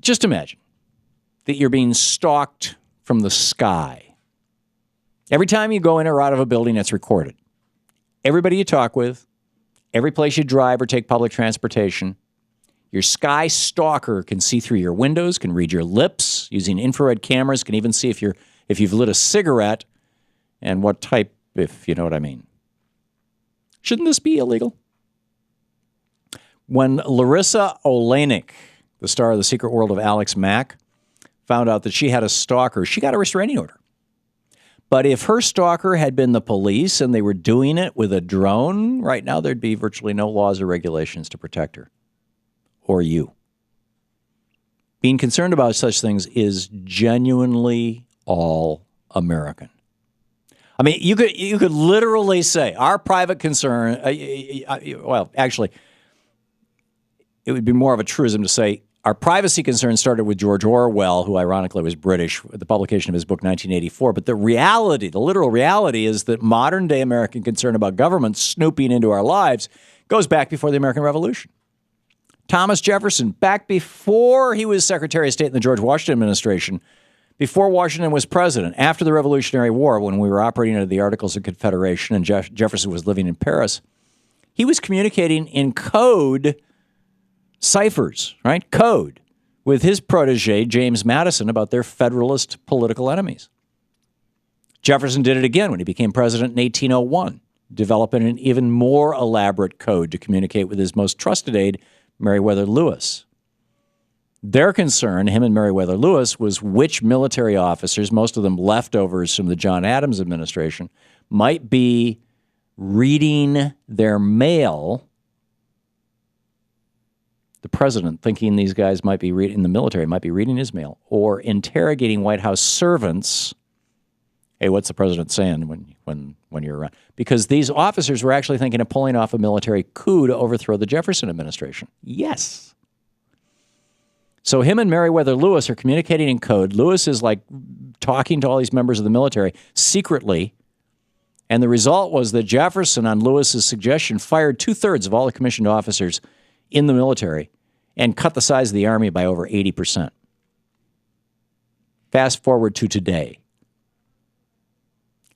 Just imagine that you're being stalked from the sky. Every time you go in or out of a building, it's recorded. Everybody you talk with, every place you drive or take public transportation, your sky stalker can see through your windows, can read your lips using infrared cameras, can even see if you've lit a cigarette and what type, if you know what I mean. Shouldn't this be illegal? When Larissa Oleynik, the star of The Secret World of Alex Mack, found out that she had a stalker, she got a restraining order. But if her stalker had been the police and they were doing it with a drone, right now there'd be virtually no laws or regulations to protect her or you. Being concerned about such things is genuinely all American. I mean, you could literally say our private concern, well, actually, it would be more of a truism to say our privacy concern started with George Orwell, who ironically was British, with the publication of his book 1984. But the reality, the literal reality, is that modern day American concern about government snooping into our lives goes back before the American Revolution. Thomas Jefferson, back before he was Secretary of State in the George Washington administration, before Washington was president, after the Revolutionary War, when we were operating under the Articles of Confederation and Jefferson was living in Paris, he was communicating in code ciphers, right? Code with his protege, James Madison, about their Federalist political enemies. Jefferson did it again when he became president in 1801, developing an even more elaborate code to communicate with his most trusted aide, Meriwether Lewis. Their concern, him and Meriwether Lewis, was which military officers, most of them leftovers from the John Adams administration, might be reading their mail. The president, thinking these guys might be reading, the military might be reading his mail, or interrogating White House servants. Hey, what's the president saying when you're around? Because these officers were actually thinking of pulling off a military coup to overthrow the Jefferson administration. Yes. So him and Meriwether Lewis are communicating in code. Lewis is like talking to all these members of the military secretly. And the result was that Jefferson, on Lewis's suggestion, fired 2/3 of all the commissioned officers in the military and cut the size of the army by over 80%. Fast forward to today.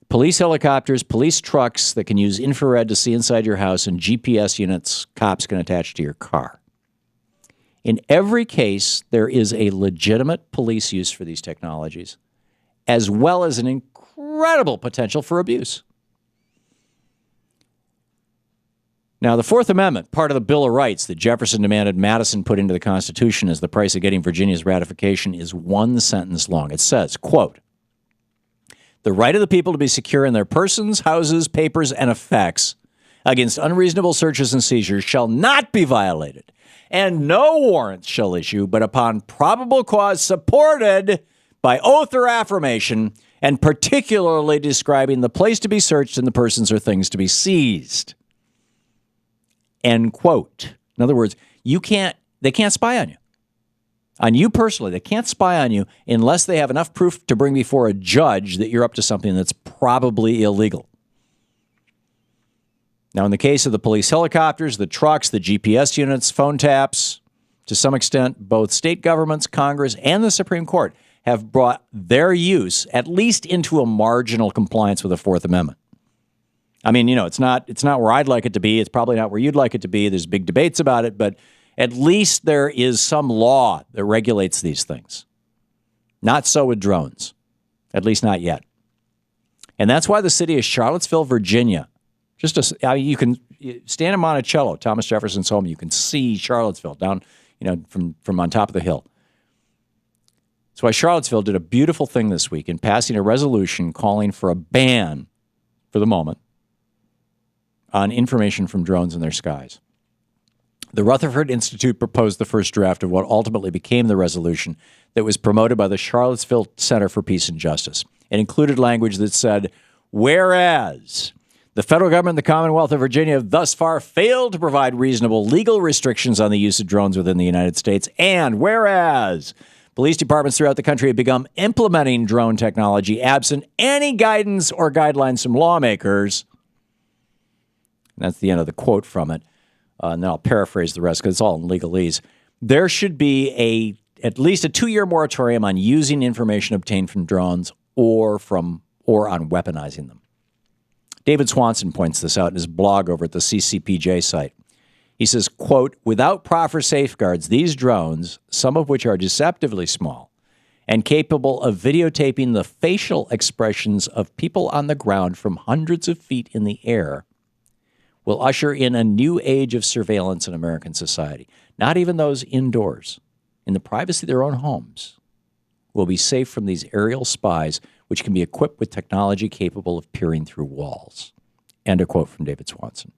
Police helicopters, police trucks that can use infrared to see inside your house, and GPS units cops can attach to your car. In every case, there is a legitimate police use for these technologies, as well as an incredible potential for abuse. Now, the Fourth Amendment, part of the Bill of Rights that Jefferson demanded Madison put into the Constitution as the price of getting Virginia's ratification, is one sentence long. It says, quote, "The right of the people to be secure in their persons, houses, papers, and effects against unreasonable searches and seizures shall not be violated, and no warrants shall issue but upon probable cause supported by oath or affirmation, and particularly describing the place to be searched and the persons or things to be seized." End quote. In other words, they can't spy on you. On you personally, they can't spy on you unless they have enough proof to bring before a judge that you're up to something that's probably illegal. Now, in the case of the police helicopters, the trucks, the GPS units, phone taps, to some extent, both state governments, Congress, and the Supreme Court have brought their use at least into a marginal compliance with the Fourth Amendment. I mean, it's not where I'd like it to be. It's probably not where you'd like it to be. There's big debates about it, but at least there is some law that regulates these things. Not so with drones, at least not yet. And that's why the city of Charlottesville, Virginia, you can stand in Monticello, Thomas Jefferson's home. You can see Charlottesville down, from on top of the hill. That's why Charlottesville did a beautiful thing this week in passing a resolution calling for a ban, for the moment, on information from drones in their skies. The Rutherford Institute proposed the first draft of what ultimately became the resolution that was promoted by the Charlottesville Center for Peace and Justice. It included language that said, whereas the federal government and the Commonwealth of Virginia have thus far failed to provide reasonable legal restrictions on the use of drones within the United States, and whereas police departments throughout the country have begun implementing drone technology absent any guidance or guidelines from lawmakers. And that's the end of the quote from it. And then I'll paraphrase the rest because it's all in legalese. There should be at least a 2-year moratorium on using information obtained from drones or on weaponizing them. David Swanson points this out in his blog over at the CCPJ site. He says, quote, without proper safeguards, these drones, some of which are deceptively small and capable of videotaping the facial expressions of people on the ground from hundreds of feet in the air, will usher in a new age of surveillance in American society. Not even those indoors, in the privacy of their own homes, will be safe from these aerial spies, which can be equipped with technology capable of peering through walls. End of quote from David Swanson.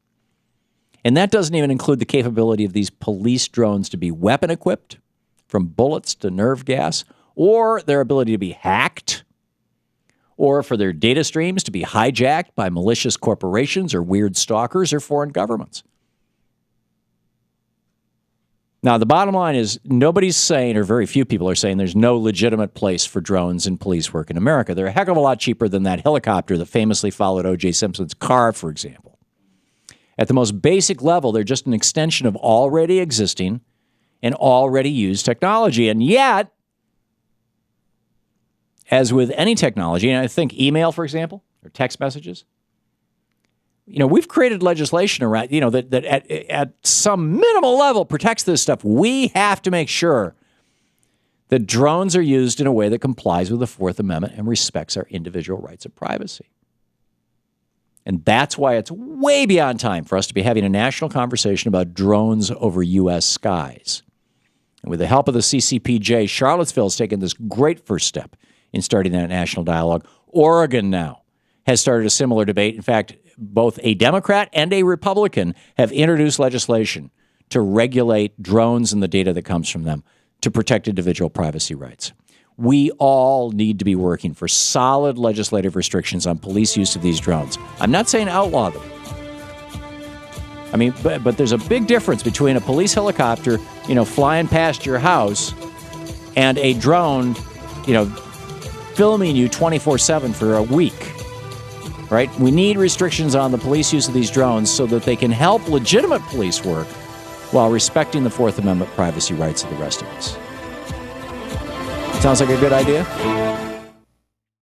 And that doesn't even include the capability of these police drones to be weapon-equipped, from bullets to nerve gas, or their ability to be hacked, or for their data streams to be hijacked by malicious corporations or weird stalkers or foreign governments. Now, the bottom line is nobody's saying, or very few people are saying, there's no legitimate place for drones in police work in America. They're a heck of a lot cheaper than that helicopter that famously followed O.J. Simpson's car, for example. At the most basic level, they're just an extension of already existing and already used technology. And yet, as with any technology, and I think email, for example, or text messages, we've created legislation around, that at some minimal level protects this stuff. We have to make sure that drones are used in a way that complies with the Fourth Amendment and respects our individual rights of privacy. And that's why it's way beyond time for us to be having a national conversation about drones over U.S. skies. And with the help of the CCPJ, Charlottesville has taken this great first step in starting that national dialogue. Oregon now has started a similar debate. In fact, both a Democrat and a Republican have introduced legislation to regulate drones and the data that comes from them to protect individual privacy rights. We all need to be working for solid legislative restrictions on police use of these drones. I'm not saying outlaw them. I mean, but there's a big difference between a police helicopter, flying past your house and a drone, filming you 24/7 for a week, right? We need restrictions on the police use of these drones so that they can help legitimate police work while respecting the Fourth Amendment privacy rights of the rest of us. Sounds like a good idea?